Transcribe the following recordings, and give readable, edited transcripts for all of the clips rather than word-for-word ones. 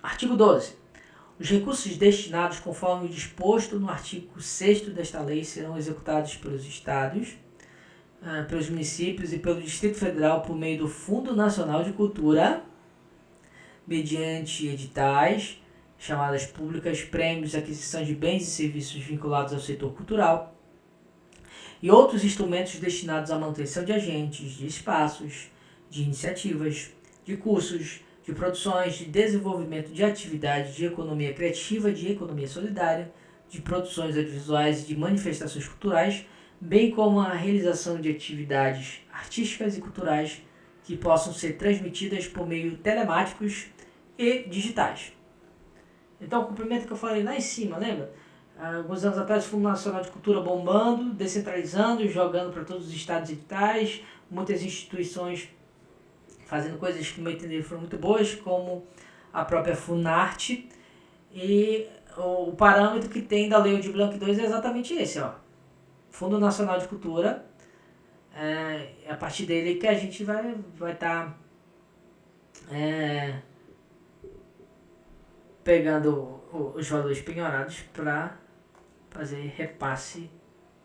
Artigo 12. Os recursos destinados conforme o disposto no artigo 6º desta lei serão executados pelos estados, pelos municípios e pelo Distrito Federal por meio do Fundo Nacional de Cultura, mediante editais, chamadas públicas, prêmios, aquisição de bens e serviços vinculados ao setor cultural e outros instrumentos destinados à manutenção de agentes, de espaços, de iniciativas, de cursos, de produções, de desenvolvimento de atividades de economia criativa, de economia solidária, de produções audiovisuais e de manifestações culturais, bem como a realização de atividades artísticas e culturais que possam ser transmitidas por meio telemáticos e digitais. Então, o cumprimento que eu falei lá em cima, lembra? Alguns anos atrás, o Fundo Nacional de Cultura bombando, descentralizando, jogando para todos os estados e tais, muitas instituições fazendo coisas que, no meu entender, foram muito boas, como a própria Funarte, e o parâmetro que tem da Lei Aldir Blanc II é exatamente esse, ó. Fundo Nacional de Cultura, é a partir dele que a gente vai estar pegando os valores penhorados para fazer repasse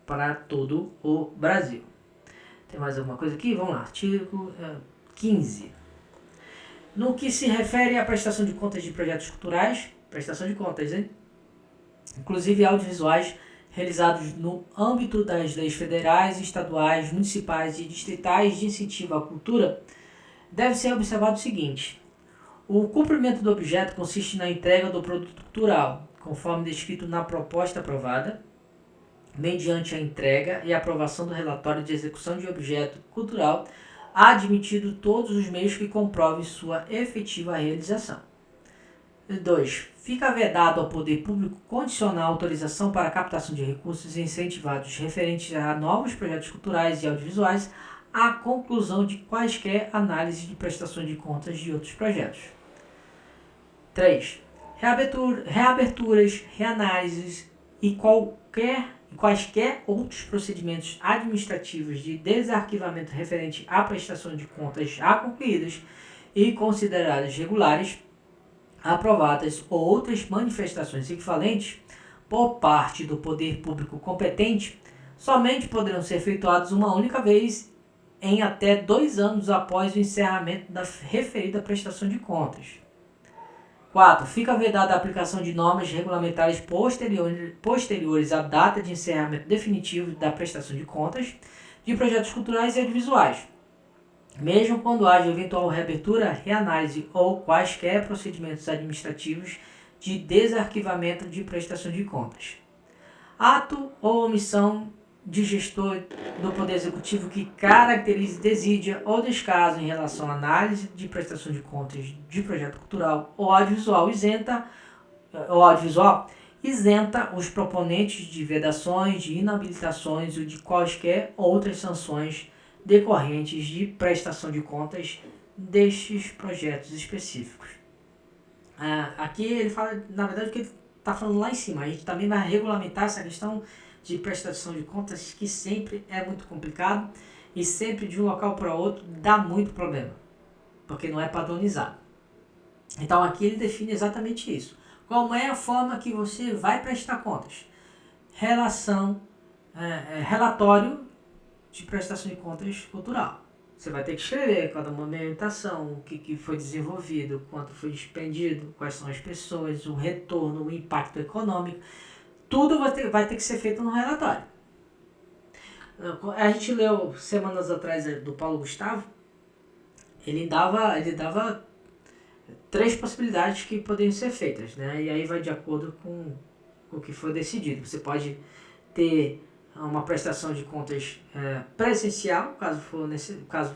para todo o Brasil. Tem mais alguma coisa aqui? Vamos lá, artigo 15. No que se refere à prestação de contas de projetos culturais, prestação de contas, hein? Inclusive audiovisuais, realizados no âmbito das leis federais, estaduais, municipais e distritais de incentivo à cultura, deve ser observado o seguinte: o cumprimento do objeto consiste na entrega do produto cultural, conforme descrito na proposta aprovada, mediante a entrega e aprovação do relatório de execução de objeto cultural, admitido todos os meios que comprovem sua efetiva realização. 2. Fica vedado ao poder público condicionar a autorização para a captação de recursos incentivados referentes a novos projetos culturais e audiovisuais à conclusão de quaisquer análises de prestações de contas de outros projetos. 3. Reaberturas, reanálises e quaisquer outros procedimentos administrativos de desarquivamento referente à prestação de contas já concluídas e consideradas regulares, aprovadas ou outras manifestações equivalentes por parte do poder público competente, somente poderão ser efetuados uma única vez em até 2 anos após o encerramento da referida prestação de contas. 4. Fica vedada a aplicação de normas regulamentares posteriores à data de encerramento definitivo da prestação de contas de projetos culturais e audiovisuais, mesmo quando haja eventual reabertura, reanálise ou quaisquer procedimentos administrativos de desarquivamento de prestação de contas. Ato ou omissão de gestor do Poder Executivo que caracterize desídia ou descaso em relação à análise de prestação de contas de projeto cultural ou audiovisual isenta os proponentes de vedações, de inabilitações ou de quaisquer outras sanções decorrentes de prestação de contas destes projetos específicos. Aqui ele fala, na verdade, o que ele está falando lá em cima. A gente também vai regulamentar essa questão de prestação de contas, que sempre é muito complicado e sempre de um local para outro dá muito problema, porque não é padronizado. Então aqui ele define exatamente isso. Como é a forma que você vai prestar contas? Relatório de prestação de contas cultural. Você vai ter que escrever cada movimentação, o que foi desenvolvido, quanto foi despendido, quais são as pessoas, o retorno, o impacto econômico. Tudo vai ter que ser feito no relatório. A gente leu semanas atrás do Paulo Gustavo. Ele dava 3 possibilidades que poderiam ser feitas, né? E aí vai de acordo com o que foi decidido. Você pode ter uma prestação de contas presencial, caso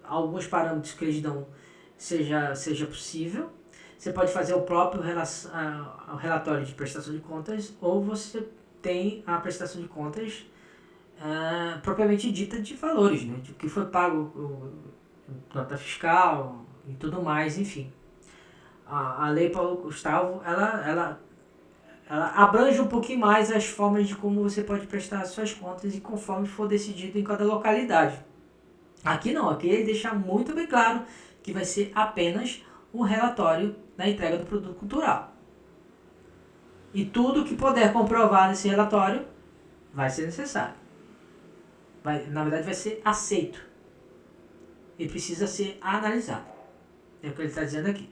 alguns parâmetros que eles dão seja possível. Você pode fazer o próprio relatório de prestação de contas, ou você tem a prestação de contas propriamente dita de valores, né? De que foi pago, nota fiscal e tudo mais, enfim. A Lei Paulo Gustavo, ela abrange um pouquinho mais as formas de como você pode prestar as suas contas e conforme for decidido em cada localidade. Aqui não, aqui ele deixa muito bem claro que vai ser apenas um relatório da entrega do produto cultural. E tudo que puder comprovar nesse relatório vai ser necessário. Na verdade, vai ser aceito. E precisa ser analisado. É o que ele está dizendo aqui.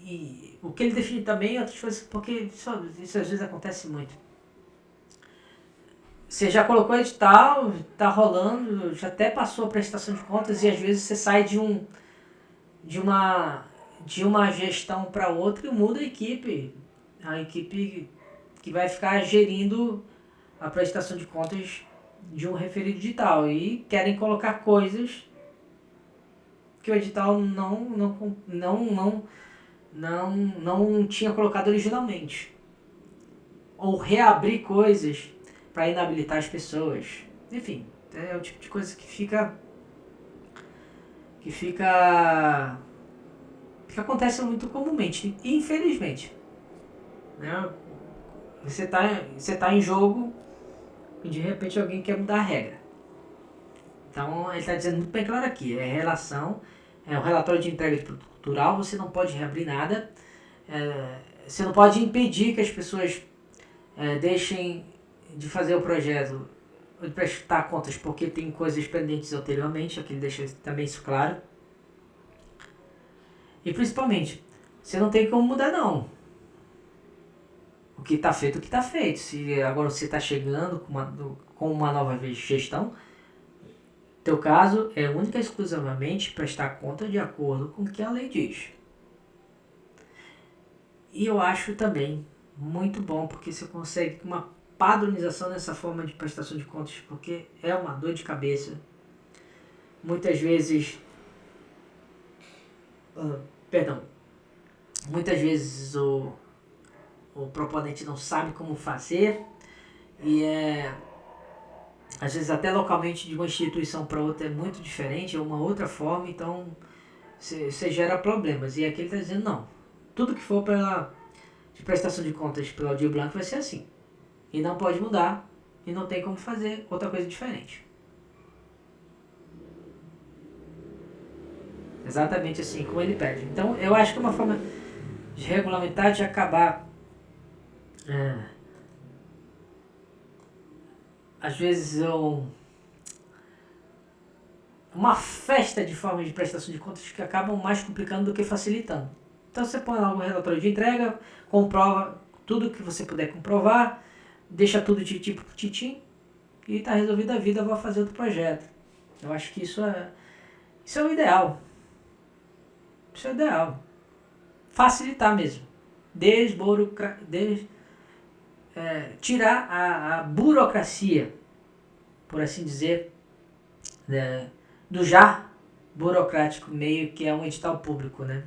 E o que ele define também é outras coisas, porque isso às vezes acontece muito. Você já colocou edital, está rolando, já até passou a prestação de contas e às vezes você sai de uma gestão para outra e muda a equipe que vai ficar gerindo a prestação de contas de um referido edital e querem colocar coisas que o edital não tinha colocado originalmente, ou reabrir coisas para inabilitar as pessoas. Enfim, é o tipo de coisa que acontece muito comumente, infelizmente. Né? Você tá em jogo e de repente alguém quer mudar a regra. Então ele está dizendo muito bem claro aqui, é um relatório de entrega de produto cultural, você não pode reabrir nada, você não pode impedir que as pessoas deixem de fazer o projeto, de prestar contas porque tem coisas pendentes anteriormente, aqui ele deixa também isso claro. E principalmente, você não tem como mudar não. O que está feito, o que está feito. Se agora você está chegando com uma nova gestão, teu caso é única e exclusivamente prestar conta de acordo com o que a lei diz. E eu acho também muito bom, porque você consegue uma padronização nessa forma de prestação de contas, porque é uma dor de cabeça. Muitas vezes o proponente não sabe como fazer e às vezes até localmente de uma instituição para outra é muito diferente, é uma outra forma, então você gera problemas. E aqui ele está dizendo não, tudo que for de prestação de contas pela Aldir Blanc vai ser assim. E não pode mudar, e não tem como fazer outra coisa diferente. Exatamente assim como ele pede. Então eu acho que é uma forma de regulamentar, de acabar às vezes uma festa de formas de prestação de contas que acabam mais complicando do que facilitando. Então você põe lá um relatório de entrega, comprova tudo que você puder comprovar, deixa tudo de tipo titim e está resolvida a vida, vou fazer outro projeto. Eu acho que isso é o ideal. Isso é o ideal. Facilitar mesmo. Tirar a burocracia, por assim dizer, do já burocrático meio que é um edital público, né?